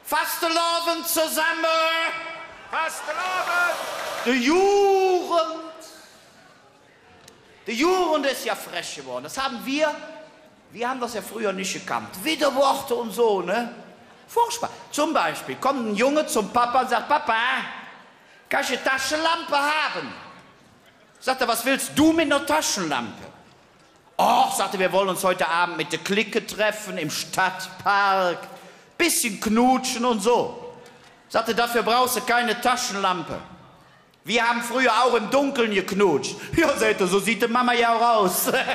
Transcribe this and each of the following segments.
Fastelavond zusammen! Fastelavond! Die Jugend ist ja frech geworden. Das haben wir haben das ja früher nicht gekannt. Widerworte und so, ne? Furchtbar. Zum Beispiel kommt ein Junge zum Papa und sagt, Papa, kann ich eine Taschenlampe haben? Sagt er, was willst du mit einer Taschenlampe? Oh, sagte, wir wollen uns heute Abend mit der Clique treffen im Stadtpark. Bisschen knutschen und so. Sagte, dafür brauchst du keine Taschenlampe. Wir haben früher auch im Dunkeln geknutscht. Ja, seht ihr, so sieht die Mama ja auch aus. Treffen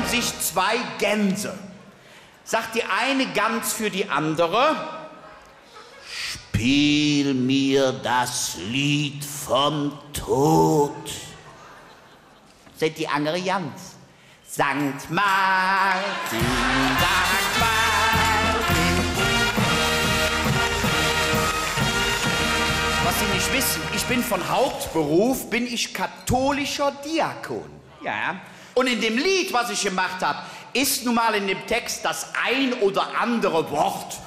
sich zwei Gänse. Sagt die eine Gans für die andere, spiel mir das Lied vom Tod. Sagt die andere Gans, Sankt Martin, Sankt Martin. Was Sie nicht wissen, ich bin von Hauptberuf, bin ich katholischer Diakon. Ja. Und in dem Lied, was ich gemacht habe, ist nun mal in dem Text das ein oder andere Wort,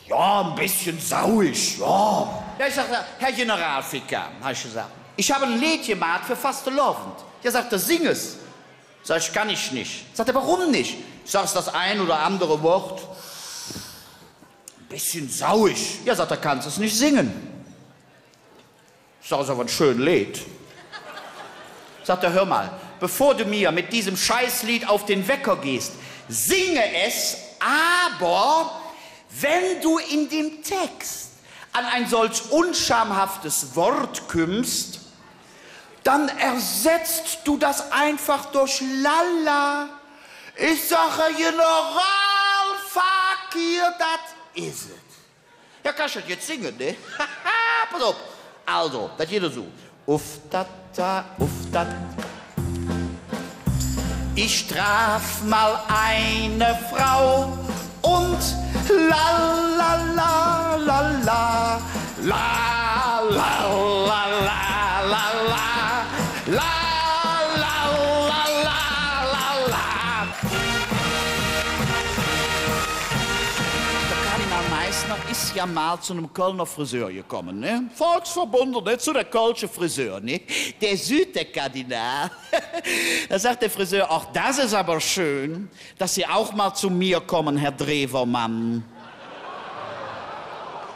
ja, ein bisschen sauisch, ja. Ja, ich sagte, Herr Generalvikar, habe ich gesagt, ich habe ein Lied gemacht für Fastelavond. Ja, sagt er, sing es. Sag ich, kann ich nicht. Sagt er, warum nicht? Ich sag, das ein oder andere Wort. Ein bisschen sauisch. Ja, sagt er, kannst du es nicht singen. Ich sag, das ist aber ein schönes Lied. Sagt er, hör mal, bevor du mir mit diesem Scheißlied auf den Wecker gehst, singe es, aber wenn du in dem Text an ein solch unschamhaftes Wort kommst, dann ersetzt du das einfach durch Lala. Ich sage, General Fakir, das is es. Ja, kannst du das jetzt singen, ne? Pass auf. Also, das geht so. Uftata, uftat. Ich traf mal eine Frau und la la la la la la la la la la la la la la. Der Kardinal Meissner ist ja mal zu einem Kölner Friseur gekommen, ne? Volksverbunden, ne? Zu der Kölsche Friseur, ne? Der Süd, der Kardinal. Da sagt der Friseur, ach, das ist aber schön, dass Sie auch mal zu mir kommen, Herr Drewermann.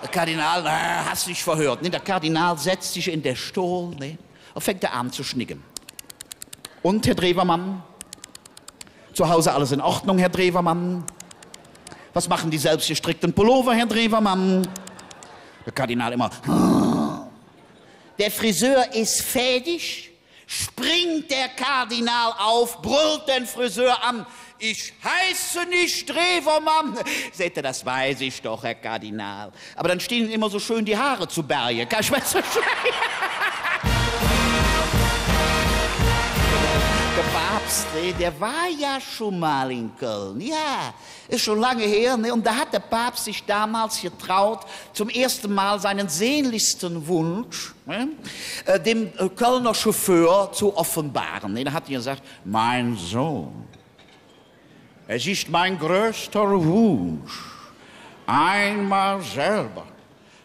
Der Kardinal, hast dich verhört, ne? Der Kardinal setzt sich in der Stuhl, ne? Und fängt er an zu schnicken. Und, Herr Drewermann? Zu Hause alles in Ordnung, Herr Drewermann? Was machen die selbstgestrickten Pullover, Herr Drewermann? Der Kardinal immer. Der Friseur ist fertig, springt der Kardinal auf, brüllt den Friseur an. Ich heiße nicht Drewermann. Seht ihr, das weiß ich doch, Herr Kardinal. Aber dann stehen immer so schön die Haare zu Berge. Kann ich mir so Der Papst, der war ja schon mal in Köln, ja, ist schon lange her, ne? Und da hat der Papst sich damals getraut, zum ersten Mal seinen sehnlichsten Wunsch, ne? Dem Kölner Chauffeur zu offenbaren. Ne? Da hat er gesagt, mein Sohn, es ist mein größter Wunsch, einmal selber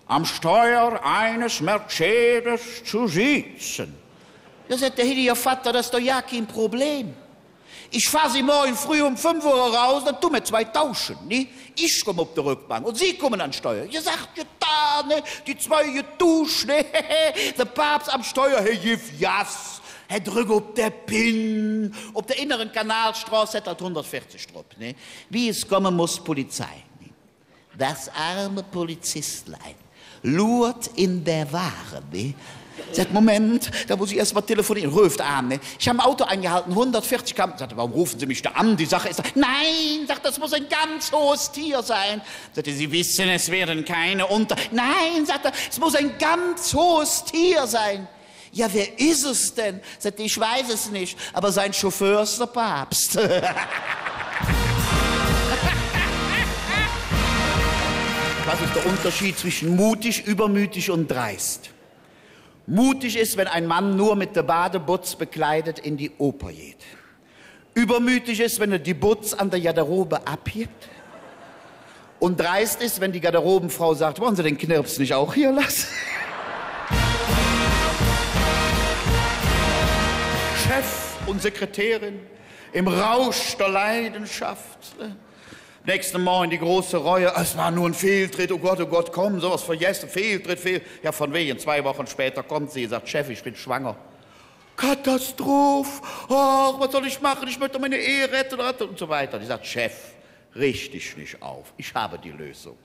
am Steuer eines Mercedes zu sitzen. Da sagt der Ihr Vater, das ist doch ja kein Problem. Ich fahre Sie morgen früh um 5 Uhr raus, dann tun wir 2 tauschen. Ne? Ich komme auf die Rückbank und Sie kommen an Steuer. Ihr sagt, ja da, ne? Die 2 getauscht, ne? Der Papst am Steuer, Herr Jiff, jas. Herr drückt auf der Pin, auf der inneren Kanalstraße hat er 140 drauf. Ne? Wie es kommen muss, Polizei. Ne? Das arme Polizistlein lurt in der Ware, ne? Sagt, Moment, da muss ich erst mal telefonieren. Ruft an, ne? Ich habe ein Auto eingehalten, 140 km. Sagt, warum rufen Sie mich da an? Die Sache ist... Nein, sagt, das muss ein ganz hohes Tier sein. Sagt, Sie wissen, es werden keine unter... Nein, sagt er, es muss ein ganz hohes Tier sein. Ja, wer ist es denn? Sagt, ich weiß es nicht, aber sein Chauffeur ist der Papst. Was ist der Unterschied zwischen mutig, übermütig und dreist? Mutig ist, wenn ein Mann nur mit der Badebutz bekleidet in die Oper geht. Übermütig ist, wenn er die Butz an der Garderobe abhebt. Und dreist ist, wenn die Garderobenfrau sagt, wollen Sie den Knirps nicht auch hier lassen? Chef und Sekretärin im Rausch der Leidenschaft. Nächsten Morgen die große Reue, es war nur ein Fehltritt, oh Gott, komm, sowas vergessen, Fehltritt. Ja, von wegen, 2 Wochen später kommt sie und sagt, Chef, ich bin schwanger. Katastrophe, ach, was soll ich machen, ich möchte meine Ehe retten und so weiter. Die sagt, Chef, richte dich nicht auf, ich habe die Lösung.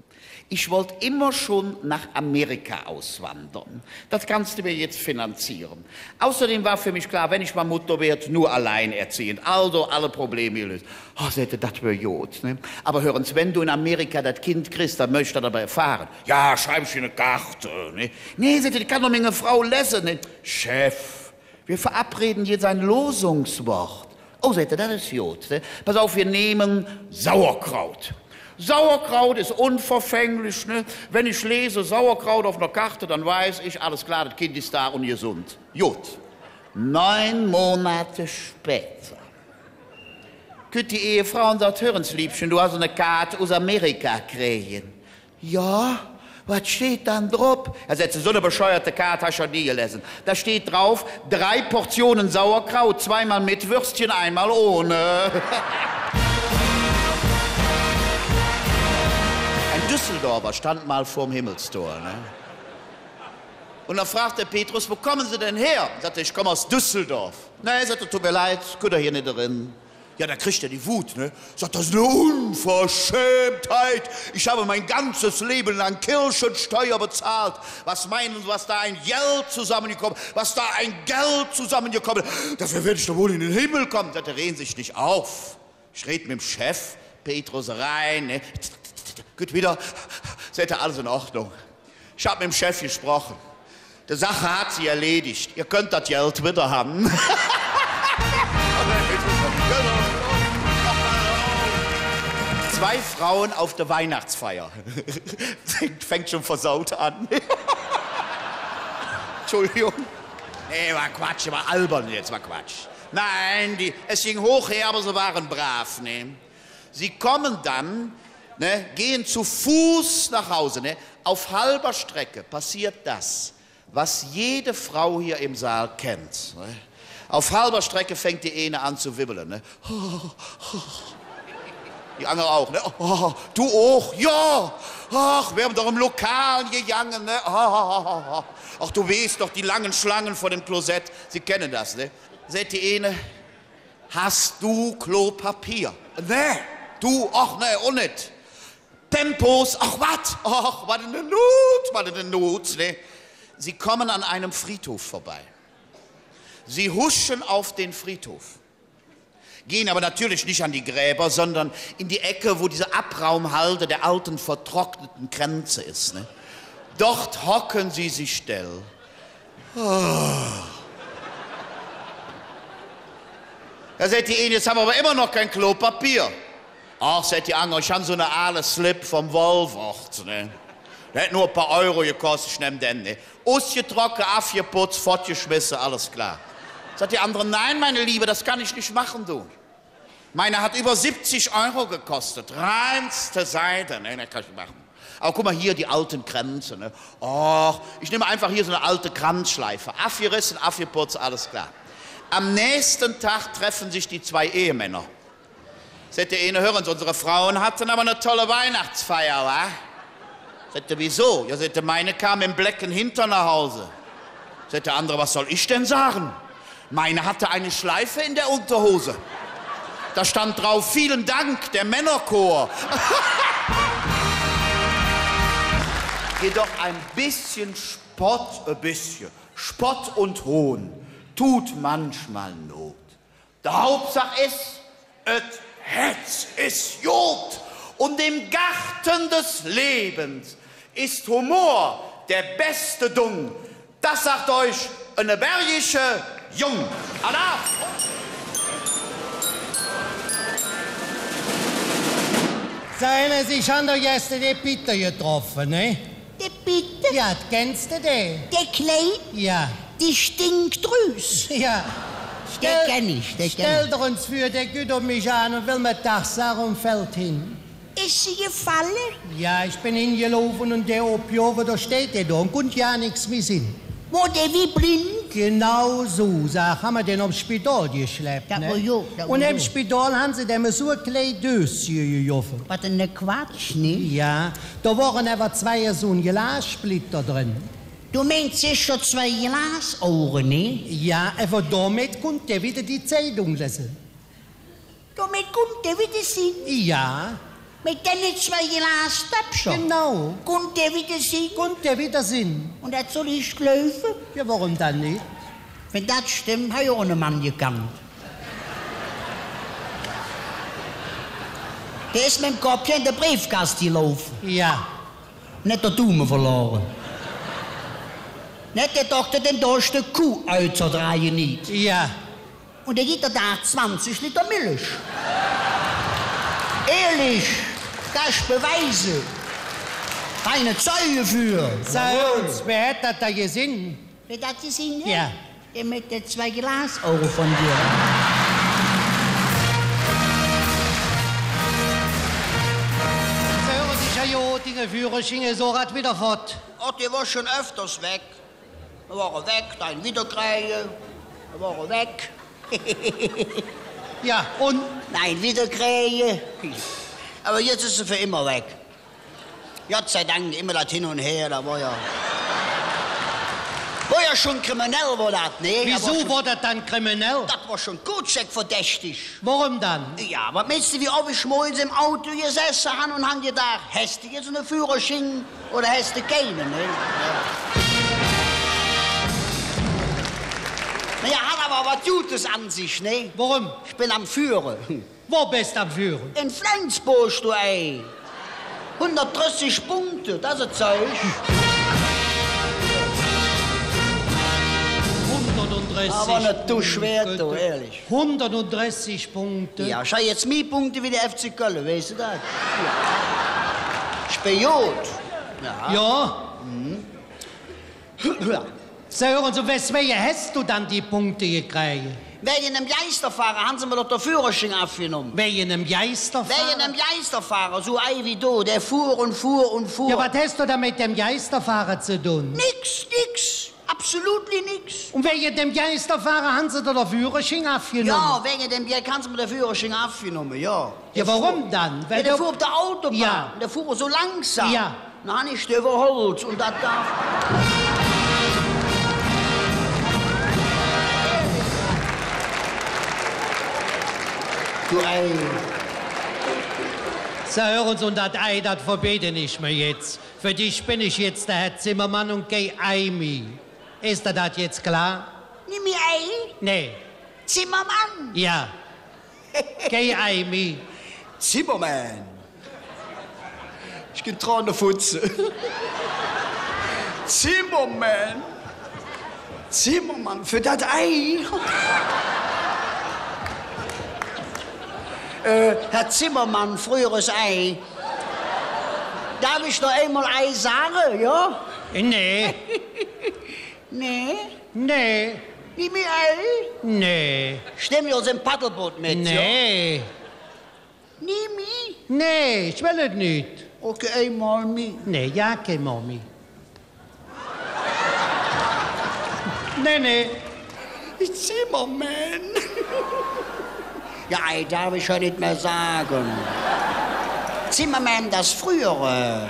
Ich wollte immer schon nach Amerika auswandern. Das kannst du mir jetzt finanzieren. Außerdem war für mich klar, wenn ich mal Mutter werde, nur alleinerziehend. Also alle Probleme gelöst. Oh, sagte, das wäre gut. Ne? Aber hören Sie, wenn du in Amerika das Kind kriegst, dann möchtest du dabei erfahren. Ja, schreib ich in eine Karte. Ne? Nee, sagte, die kann doch meine Frau lesen. Ne? Chef, wir verabreden jetzt ein Losungswort. Oh, sagte, das ist gut. Ne? Pass auf, wir nehmen Sauerkraut. Sauerkraut ist unverfänglich. Ne? Wenn ich lese Sauerkraut auf einer Karte, dann weiß ich, alles klar, das Kind ist da und gesund. Gut. 9 Monate später. Kütt die Ehefrau und sagt, hören Sie, Liebchen, du hast eine Karte aus Amerika kriegen. Ja, was steht dann drauf? Er sagt, so eine bescheuerte Karte hast du schon nie gelesen. Da steht drauf, 3 Portionen Sauerkraut, 2-mal mit Würstchen, 1-mal ohne. Düsseldorfer stand mal vorm Himmelstor. Ne? Und dann fragt der Petrus, wo kommen Sie denn her? Sagte, ich komme aus Düsseldorf. Na, er sagte, tut mir leid, könnt ihr hier nicht drin. Ja, da kriegt er die Wut. Ne? Sagt, das ist eine Unverschämtheit. Ich habe mein ganzes Leben lang Kirchensteuer bezahlt. Was meinen Sie, was da ein Geld zusammengekommen ist? Was da ein Geld zusammengekommen ist? Dafür werde ich doch wohl in den Himmel kommen. Sagt, reden Sie sich nicht auf. Ich rede mit dem Chef, Petrus rein. Ne? Gut, wieder, seht ihr, alles in Ordnung. Ich habe mit dem Chef gesprochen. Die Sache hat sie erledigt. Ihr könnt das Geld wieder haben. 2 Frauen auf der Weihnachtsfeier. Fängt schon versaut an. Entschuldigung. Nee, war Quatsch, war albern jetzt, war Quatsch. Nein, es ging hoch her, aber sie waren brav. Ne? Sie kommen dann... Ne, gehen zu Fuß nach Hause. Ne? Auf halber Strecke passiert das, was jede Frau hier im Saal kennt. Ne? Auf halber Strecke fängt die eine an zu wibbeln. Ne? Die andere auch. Ne? Oh, du auch? Ja. Ach, wir haben doch im Lokal gegangen. Ne? Ach, du weißt doch, die langen Schlangen vor dem Klosett. Sie kennen das. Ne? Seht die eine, hast du Klopapier? Ne, du, ach ne, auch nicht. Tempos, ach was eine Not, ne? Sie kommen an einem Friedhof vorbei. Sie huschen auf den Friedhof. Gehen aber natürlich nicht an die Gräber, sondern in die Ecke, wo diese Abraumhalde der alten vertrockneten Kränze ist. Ne? Dort hocken sie sich still. Oh. Da sagt die eine, jetzt haben wir aber immer noch kein Klopapier. Ach, sagt die andere, ich habe so eine aale Slip vom Woolworth. Ne? Der hat nur ein paar Euro gekostet, ich nehme den. Ne? Ausgetrocknet, aufgeputzt, fortgeschmissen, alles klar. Sagt die andere, nein, meine Liebe, das kann ich nicht machen, du. Meine hat über 70 Euro gekostet, reinste Seide. Ne, das kann ich nicht machen. Aber guck mal hier, die alten Kränze. Ne? Och, ich nehme einfach hier so eine alte Kranzschleife. Aufgerissen, aufgeputzt, alles klar. Am nächsten Tag treffen sich die 2 Ehemänner. Sagt der eine, hören Sie, unsere Frauen hatten aber eine tolle Weihnachtsfeier, wa? Sagt der, wieso? Ja, sagt der, meine kam im Blecken hinter nach Hause. Sagt der andere, was soll ich denn sagen? Meine hatte eine Schleife in der Unterhose. Da stand drauf, vielen Dank, der Männerchor. Jedoch ein bisschen Spott Spott und Hohn tut manchmal Not. Der Hauptsache ist, et Hetz ist Jod. Und im Garten des Lebens ist Humor der beste Dung. Das sagt euch eine bergische Jung. Allah! Seien Sie schon doch gestern den Peter getroffen, ne? Der Peter? Ja, kennst du den? Der Kleid? Ja. Die Stinkdrüs? Ja. Den kenn ich, den kenn Stell dir uns für, der geht um mich an und will mir Tags sagen und fällt hin. Ist sie gefallen? Ja, ich bin hingelaufen und der Opiover, da steht der da und konnte ja nichts mehr sehen. Wo der wie blind? Genau so, sag, haben wir den aufs Spital geschleppt, Ja, ne? wo jo, ja, wo Und im jo. Spital haben sie dem so ein kleines Döschen gejoffen. Was denn ne Quatsch, ne? Ja, da waren aber zwei so ein Glassplitter drin. Du meinst, es schon 2 Glasohren, ne? Ja, aber damit konnte er wieder die Zeitung lesen. Damit kommt der wieder sehen. Ja, Mit den 2 Glastöpfchen. genau. Kommt der wieder sehen. Konnte er wieder sehen. Und das soll ich glauben? Ja, warum dann nicht? Wenn das stimmt, habe ich auch einen Mann gekannt. Der ist mit dem Kopfchen in der Briefkasten gelaufen. Ja, Nicht der Daumen verloren. Nicht der Doktor den durch die Kuh auszudrehen nicht. ja. Und er gibt da 20 Liter Milch. Ehrlich, das Beweise. Keine Zeuge für. Sag uns, wer hat das da gesehen? Wer das gesehen hat? Ja. Der mit den 2 Glasohren von dir. Sie hören sich ja Jotinge Führerschein, so rat wieder fort. Oh, der war schon öfters weg. Da war er weg, dann wieder kriegen. Da war er weg. Ja, und? Nein, wieder kriegen. Aber jetzt ist er für immer weg. Gott sei Dank, immer das hin und her, da war ja... War ja schon kriminell, war das, ne? Wieso war das dann kriminell? Das war schon gut verdächtig. Warum dann? Ja, was meinst du, wie oft ich morgens im Auto gesessen habe und haben gedacht, hast du jetzt einen Führerschein oder hast du keinen, ne? Ja. Naja, hat aber was Gutes an sich, ne? Warum? Ich bin am Führen. Wo bist du am Führen? In Flensburg, du ey. 130 Punkte, das ist Zeug. 130 Aber nicht zu schwer, du, ehrlich. 130 Punkte. Ja, schau jetzt mehr Punkte wie der FC Köln, weißt du das? Ja. Ich bin gut. Ja. Ja. Ja. So, hören Sie, weswegen hast du dann die Punkte gekriegt? Wegen einem Geisterfahrer haben sie mir doch den Führerschein abgenommen. Wegen einem Geisterfahrer? Wegen einem Geisterfahrer, so ein wie du, der fuhr und fuhr und fuhr. Ja, was hast du da mit dem Geisterfahrer zu tun? Nix. Absolut nix. Und wegen dem Geisterfahrer haben sie da den Führerschein abgenommen? Ja, wegen dem Geld kannst du mir den Führerschein abgenommen, ja. Ja, warum dann? Ja, der fuhr auf der Autobahn. Ja. Der fuhr so langsam. Ja. Dann hab ich den überholt und das darf... Du ey. So, hören Sie, und das Ei, das verbiete ich mir jetzt. Für dich bin ich jetzt der Herr Zimmermann und geh Eimi. Ist dir das jetzt klar? Nimm mir ein. Nee. Zimmermann. Ja. Geh Eimi. Zimmermann. Ich geh dran der Futze. Zimmermann. Zimmermann, für das Ei. Herr Zimmermann, früheres Ei. Darf ich noch einmal Ei sagen, ja? Nee. Nee. Nee. Nimm mir Ei. Nee. Stimm mir aus dem Paddelboot mit, ja? Nee. Nimm mich. Nee, ich will es nicht. Okay, einmal mich. Nee, ja, kein Mami. Nee. Zimmermann. Ja, Ei darf ich ja nicht mehr sagen. Zimmermann, das Frühere.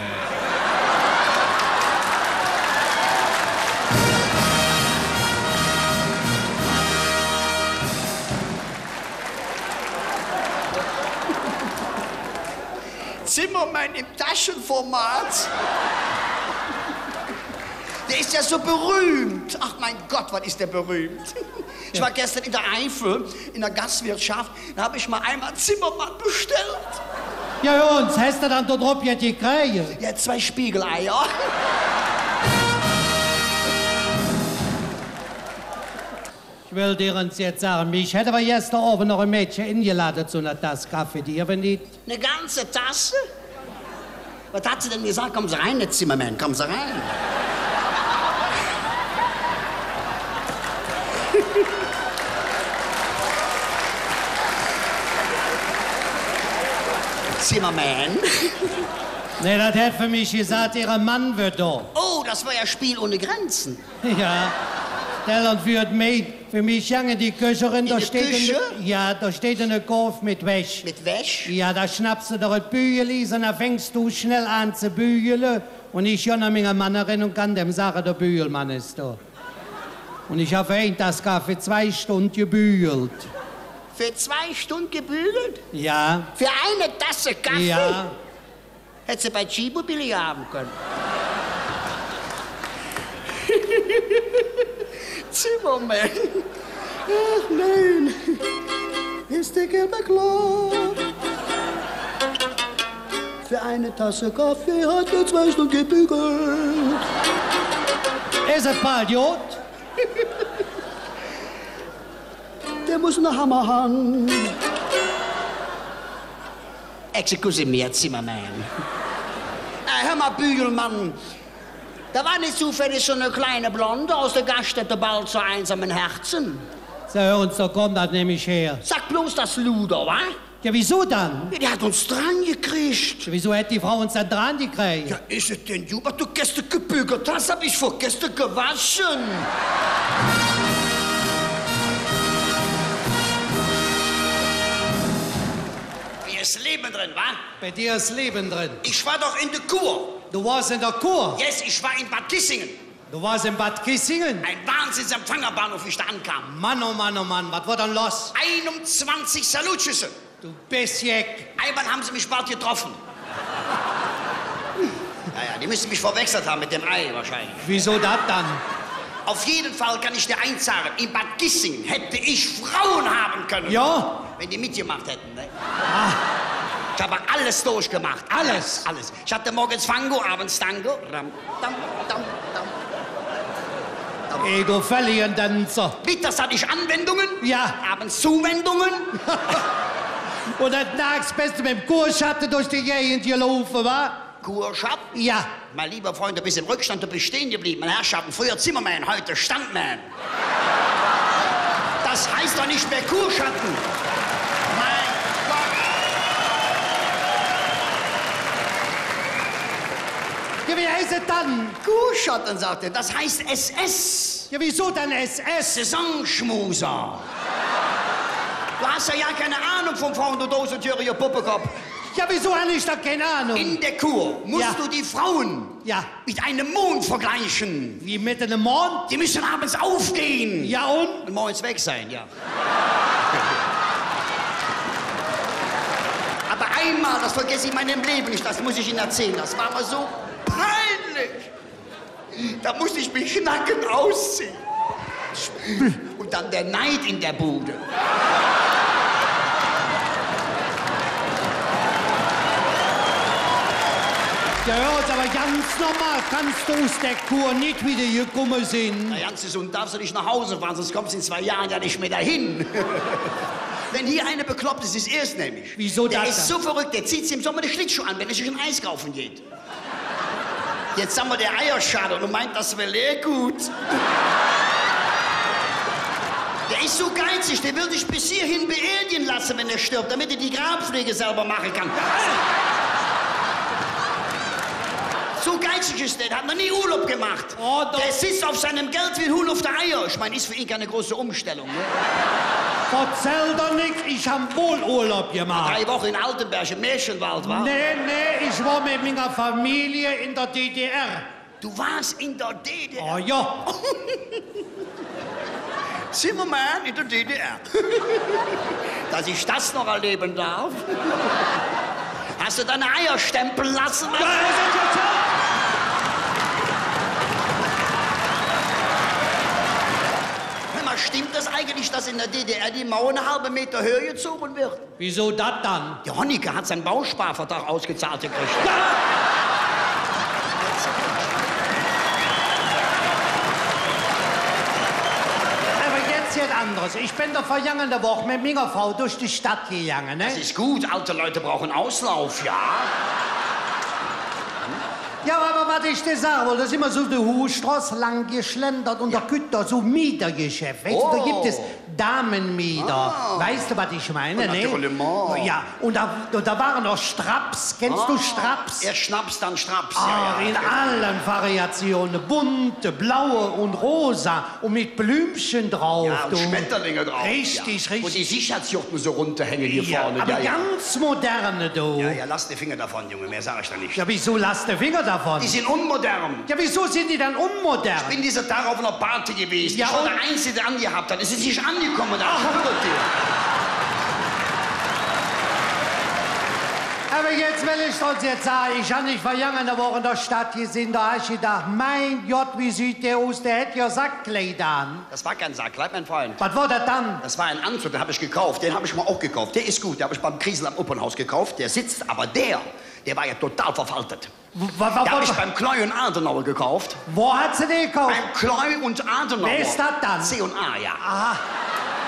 Zimmermann im Taschenformat. Der ist ja so berühmt. Ach, mein Gott, was ist der berühmt. Ich war gestern in der Eifel, in der Gastwirtschaft, da habe ich mal einmal Zimmermann bestellt. Ja, und hast du dann da drauf jetzt gekriegt? Ja, 2 Spiegeleier. Ich will dir uns jetzt sagen, mich hätte aber gestern Abend noch ein Mädchen eingeladen zu einer Tasse Kaffee, die aber nicht. Eine ganze Tasse? Was hat sie denn gesagt? Kommen Sie rein, der Zimmermann, kommen Sie rein. Zimmermann? Nee, das hat für mich gesagt, ihre Mann wird da. Oh, das war ja Spiel ohne Grenzen. Ja, der Land wird mit. Für mich jange die Köcherin, da der steht Küche? Ja, da steht eine Korf mit Wäsch. Mit Wäsch? Ja, da schnappst du doch ein Bügel, und dann fängst du schnell an zu bügeln. Und ich schon an meiner Mannerin und kann dem sagen, der Bügelmann ist da. Und ich habe ein das für 2 Stunden gebügelt. Für 2 Stunden gebügelt? Ja. Für eine Tasse Kaffee? Ja. Hätte sie bei Chibo billig haben können. Zimmermann. Ach nein. Ist der gelbe klar? Für eine Tasse Kaffee hat er 2 Stunden gebügelt. Ist ein Patriot? Der muss einen Hammer haben. Excuse mir, Zimmermann. Hör mal, Bügelmann. Da war nicht zufällig so eine kleine Blonde aus der Gaststätte bald zu einsamen Herzen. So, hör uns, da kommt das nämlich her. Sag bloß das Luder, wa? Ja, wieso dann? Ja, die hat uns dran gekriegt. Wieso hat die Frau uns dann dran gekriegt? Ja, ist es denn, du, was du gestern gebügelt hast, hab ich vorgestern gewaschen. Hier ist Leben drin, wa? Bei dir ist Leben drin. Ich war doch in der Kur. Du warst in der Kur. Yes, ich war in Bad Kissingen. Du warst in Bad Kissingen. Ein Wahnsinnsempfangerbahnhof, wie ich da ankam. Mann, oh Mann, oh Mann, was war dann los? 21 Salutschüsse. Du bist jeck. Einmal haben sie mich bald getroffen. Naja, die müssen mich verwechselt haben mit dem Ei wahrscheinlich. Wieso das dann? Auf jeden Fall kann ich dir eins sagen, in Bad Kissingen hätte ich Frauen haben können. Ja? Wenn die mitgemacht hätten, ne? Ah. Ich habe alles durchgemacht. Alles? Alles. Ich hatte morgens Fango, abends Tango. Ram, dam, dam, dam. Ey, du Tänzer. Mittags hatte ich Anwendungen. Ja. Abends Zuwendungen. Und das nachts bist du mit dem Kurschatten durch die Gegend gelaufen, wa? Kurschab. Ja. Mein lieber Freund, du bist im Rückstand, du bist stehen geblieben. Meine Herrschaften, früher Zimmermann, heute Standmann. Das heißt doch nicht mehr Kurschatten. Mein Gott. Ja, wie heißt es dann? Kurschatten, sagt er. Das heißt SS. Ja, wieso dann SS? Saisonschmuser. Du hast ja keine Ahnung vom Frauen, du dosentüriger Puppekopf. Ja, wieso habe ich da keine Ahnung? In der Kur musst du die Frauen mit einem Mond vergleichen. Wie mit einem Mond? Die müssen abends aufgehen. Ja, und? Und morgens weg sein, ja. Aber einmal, das vergesse ich in meinem Leben nicht, das muss ich Ihnen erzählen, das war mir so peinlich. Da musste ich mich nackend ausziehen. Und dann der Neid in der Bude. Ja, hört aber ganz normal. Kannst du aus der Kur nicht wieder gekommen sein? Na, ganz gesund darfst du nicht nach Hause fahren, sonst kommst du in 2 Jahren ja nicht mehr dahin. Wenn hier eine bekloppt ist, ist erst nämlich. Wieso der das? Der ist so verrückt, der zieht sich im Sommer die Schlittschuhe an, wenn er sich ein Eis kaufen geht. Jetzt haben wir der Eierschale und meint, das wäre gut. Der ist so geizig, der will dich bis hierhin beerdigen lassen, wenn er stirbt, damit er die Grabpflege selber machen kann. So geizig ist der hat noch nie Urlaub gemacht. Oh, der sitzt auf seinem Geld wie ein Huhn auf der Eier. Ich meine, ist für ihn keine große Umstellung. Ne? Erzähl doch nichts, ich hab wohl Urlaub gemacht. 3 Wochen in Altenberg, im Märchenwald, wa? Nee, ich war mit meiner Familie in der DDR. Du warst in der DDR? Oh ja. Zimmermann in der DDR. Dass ich das noch erleben darf. Hast du deine Eier stempeln lassen? Ja, nicht, dass in der DDR die Mauer eine halbe Meter höher gezogen wird? Wieso das dann? Der Honecker hat seinen Bausparvertrag ausgezahlt gekriegt. Ja. Jetzt anderes. Ich bin doch vergangene Woche mit meiner Frau durch die Stadt gegangen, ne? Das ist gut, alte Leute brauchen Auslauf, ja? Ja, aber was ich dir sagen wollte, da ist immer so die Hochstraße lang geschlendert und da gibt da so Mietergeschäft. Weißt du, da gibt es Damenmieter. Weißt du, was ich meine? Natürlich. Ja, und da waren noch Straps. Kennst du Straps? Erst Schnaps, dann Straps. In allen Variationen. Bunte, blaue und rosa und mit Blümchen drauf. Ja, und Schmetterlinge drauf. Richtig, richtig. Und die Sicherheitsjochten so runterhängen hier vorne. Aber ganz moderne, du. Ja, lass die Finger davon, Junge, mehr sag ich da nicht. Ja, wieso lass die Finger davon? Die sind unmodern. Ja, wieso sind die dann unmodern? Ich bin dieser Tag auf einer Party gewesen. Ja, ich war der Einzige, der angehabt hat. Es ist nicht angekommen, da schwört dir. Aber jetzt will ich uns jetzt sagen, ich habe nicht vergangene Woche in der Stadt gesehen, da habe ich gedacht, mein Gott, wie sieht der aus, der hätte ja Sackkleider an. Das war kein Sackkleid, mein Freund. Was war das dann? Das war ein Anzug, den habe ich gekauft. Den habe ich mal auch gekauft. Der ist gut, den habe ich beim Kriesel am Opernhaus gekauft. Der sitzt, aber der war ja total verfaltet. Der habe ich beim Kleu und Adenauer gekauft. Wo hat sie den gekauft? Beim Kleu und Adenauer. Wer ist das dann? C&A, ja. Aha.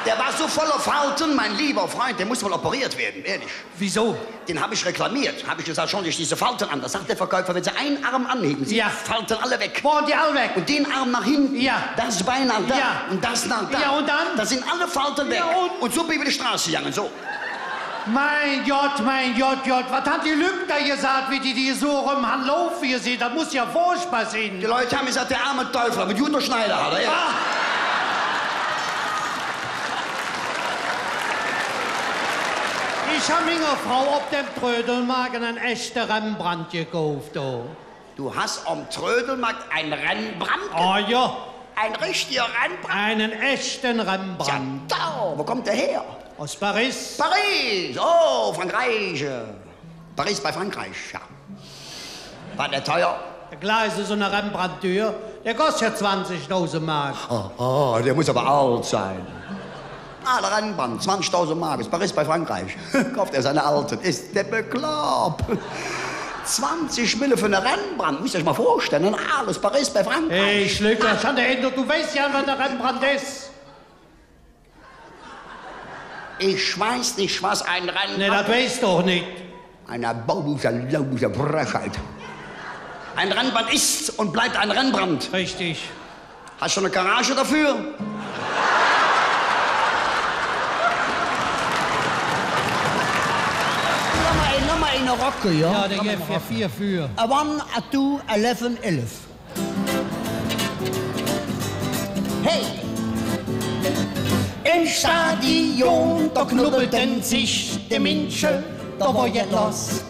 Der war so voller Falten, mein lieber Freund, der muss wohl operiert werden, ehrlich. Wieso? Den habe ich reklamiert. Habe ich gesagt, schauen Sie sich diese Falten an. Da sagt der Verkäufer, wenn Sie einen Arm anheben, sind die Falten alle weg. Wo sind die alle weg? Und den Arm nach hinten, das Bein nach da und das nach da. Ja, und dann? Da sind alle Falten weg. Ja, und so bin ich über die Straße gegangen, so. Mein Gott, was hat die Lügner gesagt, wie die so rum haben laufen gesehen? Das muss ja furchtbar sein. Die Leute haben gesagt, der arme Teufel, mit Jutta Schneider hat er. Ja. Ich habe meiner Frau auf dem Trödelmarkt einen echten Rembrandt gekauft. Oh. Du hast am Trödelmarkt einen Rembrandt? Oh ja. Ein richtiger Rembrandt? Einen echten Rembrandt. Ja, da. Wo kommt der her? Aus Paris. Paris! Oh, Frankreich. Paris bei Frankreich, ja. War der teuer? Der klar ist so eine Rembrandt-Tür. Der kostet ja 20.000 Mark. Oh, der muss aber alt sein. Der Rembrandt, 20.000 Mark, ist Paris bei Frankreich. Kauft er seine Alten. Ist der bekloppt. 20 Mille für einen Rembrandt, müsst ihr euch mal vorstellen. Alles Paris bei Frankreich. Hey, Schlücker, du weißt ja, was der Rembrandt ist. Ich weiß nicht, was ein Rembrandt... Ne, das weißt du doch nicht. Eine baubuse Frechheit. Ein Rembrandt ist und bleibt ein Rembrandt. Richtig. Hast du eine Garage dafür? Lass mal in eine Rocke, ja? Ja, der gibt ja 4 für. A 1, a 2, 11, 11. Hey! Im Stadion, da knubbelten sich die Menschen, da war ja los.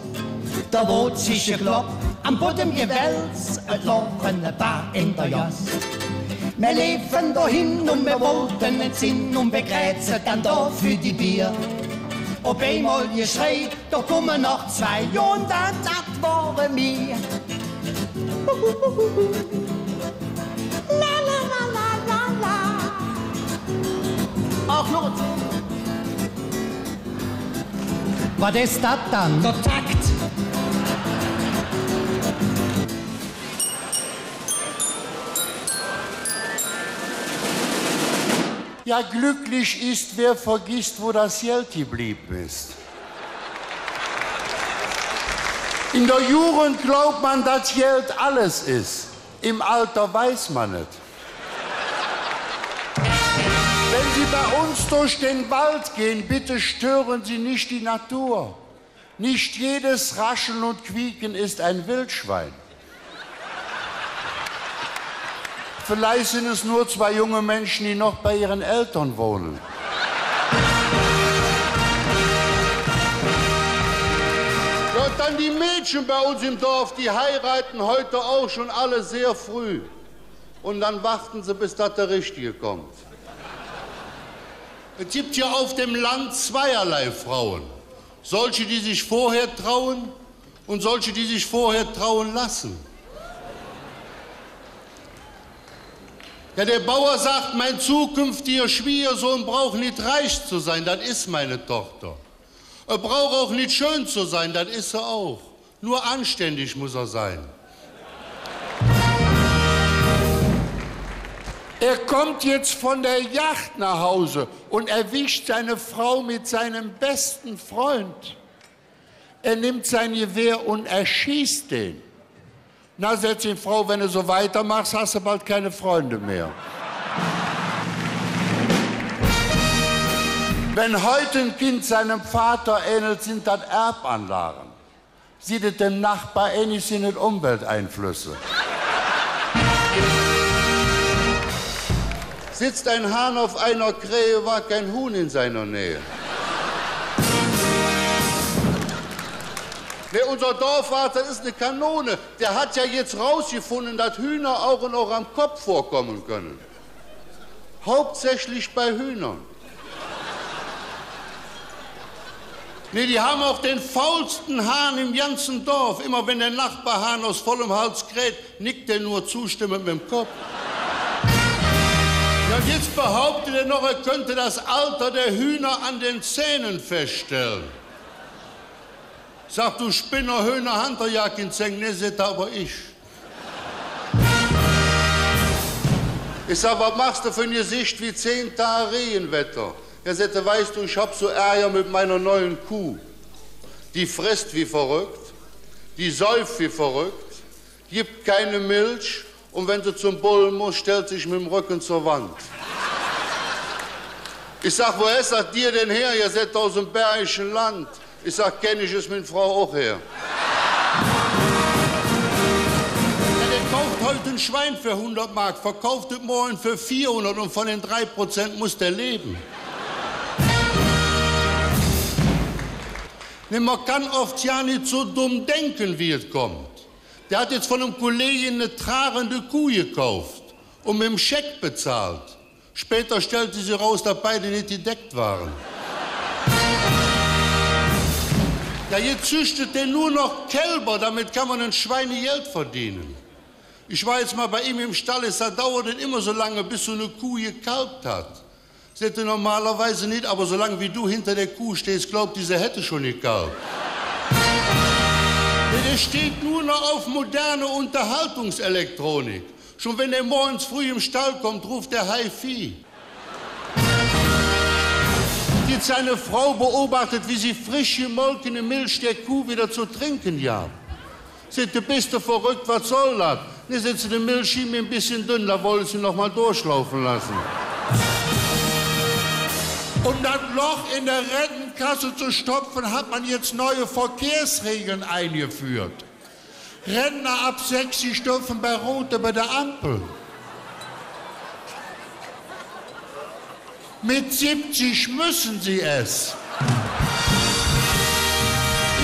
Da wurde sich gekloppt, am Boden gewälzt, et Lachen war in der Jas. Wir liefen dahin und wir wollten nicht Sinn und wir grätsen dann da für die Bier. Ob einmal geschreit, da kommen noch 2 und dann das waren wir. La la la la la la. Ach, Not. Was ist das dann? Der Takt. Ja, glücklich ist, wer vergisst, wo das Geld geblieben ist. In der Jugend glaubt man, dass Geld alles ist. Im Alter weiß man nicht. Wenn Sie bei uns durch den Wald gehen, bitte stören Sie nicht die Natur. Nicht jedes Rascheln und Quieken ist ein Wildschwein. Vielleicht sind es nur 2 junge Menschen, die noch bei ihren Eltern wohnen. Ja, und dann die Mädchen bei uns im Dorf, die heiraten heute auch schon alle sehr früh. Und dann warten sie, bis das der Richtige kommt. Es gibt ja auf dem Land zweierlei Frauen. Solche, die sich vorher trauen und solche, die sich vorher trauen lassen. Ja, der Bauer sagt, mein zukünftiger Schwiegersohn braucht nicht reich zu sein, das ist meine Tochter. Er braucht auch nicht schön zu sein, das ist er auch. Nur anständig muss er sein. Er kommt jetzt von der Yacht nach Hause und erwischt seine Frau mit seinem besten Freund. Er nimmt sein Gewehr und erschießt den. Na, sagt die Frau, wenn du so weitermachst, hast du bald keine Freunde mehr. Wenn heute ein Kind seinem Vater ähnelt, sind das Erbanlagen. Sieht es dem Nachbar ähnlich, sind es Umwelteinflüsse. Sitzt ein Hahn auf einer Krähe, war kein Huhn in seiner Nähe. Nee, unser Dorfarzt, das ist eine Kanone. Der hat ja jetzt rausgefunden, dass Hühner auch in eurem Kopf vorkommen können. Hauptsächlich bei Hühnern. Nee, die haben auch den faulsten Hahn im ganzen Dorf. Immer wenn der Nachbarhahn aus vollem Hals kräht, nickt er nur zustimmend mit dem Kopf. Ja, und jetzt behauptet er noch, er könnte das Alter der Hühner an den Zähnen feststellen. Sagt, du Spinner, Höhner, Hunterjagd in Zeng, ne, seht aber ich. Ich sag, was machst du für ein Gesicht wie 10 Tage Regenwetter? Er sagte, weißt du, ich hab so Ärger mit meiner neuen Kuh. Die frisst wie verrückt, die säuft wie verrückt, gibt keine Milch und wenn sie zum Bullen muss, stellt sich mit dem Rücken zur Wand. Ich sag, woher ist das dir denn her? Ihr seid aus dem Bergischen Land. Ich sag, kenn ich es mit Frau auch her. Ja, der kauft heute ein Schwein für 100 Mark, verkauft es morgen für 400 und von den 3% muss der leben. Nee, man kann oft ja nicht so dumm denken, wie es kommt. Der hat jetzt von einem Kollegen eine tragende Kuh gekauft und mit dem Scheck bezahlt. Später stellte sie raus, dass beide nicht gedeckt waren. Ja, jetzt züchtet der nur noch Kälber, damit kann man ein Schweinegeld verdienen. Ich war jetzt mal bei ihm im Stall, es dauert denn immer so lange, bis so eine Kuh gekalbt hat. Das hätte normalerweise nicht, aber solange wie du hinter der Kuh stehst, glaubt diese hätte schon gekalbt. Der steht nur noch auf moderne Unterhaltungselektronik. Schon wenn er morgens früh im Stall kommt, ruft er Hi-Fi. Jetzt seine Frau beobachtet, wie sie frisch gemolkene Milch der Kuh wieder zu trinken jagen. Sagt, du bist du verrückt, was soll das? Ne, setzt die Milch mir ein bisschen dünn, da wollte sie noch mal durchlaufen lassen. Um das Loch in der Rentenkasse zu stopfen, hat man jetzt neue Verkehrsregeln eingeführt. Rentner ab 60 dürfen bei Rot über der Ampel. Mit 70 müssen sie es.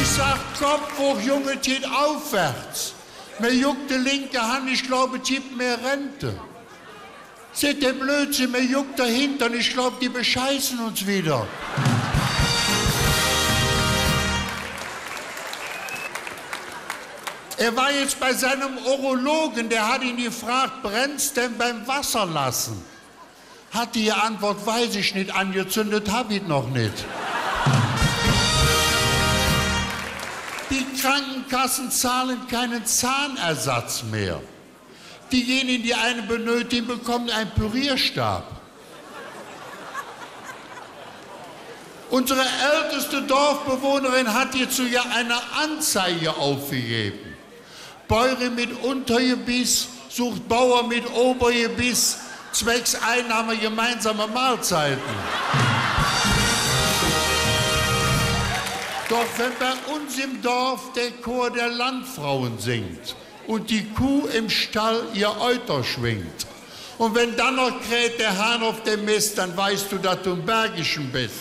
Ich sag, Kopf hoch, Junge, geht aufwärts. Mir juckt die linke Hand, ich glaube, es gibt mehr Rente. Seht der Blödsinn, mir juckt dahinter und ich glaube, die bescheißen uns wieder. Er war jetzt bei seinem Urologen, der hat ihn gefragt, brennt's denn beim Wasserlassen? Hat die Antwort, weiß ich nicht, angezündet hab ich noch nicht. Die Krankenkassen zahlen keinen Zahnersatz mehr. Diejenigen, die einen benötigen, bekommen einen Pürierstab. Unsere älteste Dorfbewohnerin hat hierzu ja eine Anzeige aufgegeben. Bäuerin mit Untergebiss sucht Bauer mit Obergebiss, zwecks Einnahme gemeinsamer Mahlzeiten. Doch wenn bei uns im Dorf der Chor der Landfrauen singt und die Kuh im Stall ihr Euter schwingt und wenn dann noch kräht der Hahn auf dem Mist, dann weißt du, dass du im Bergischen bist.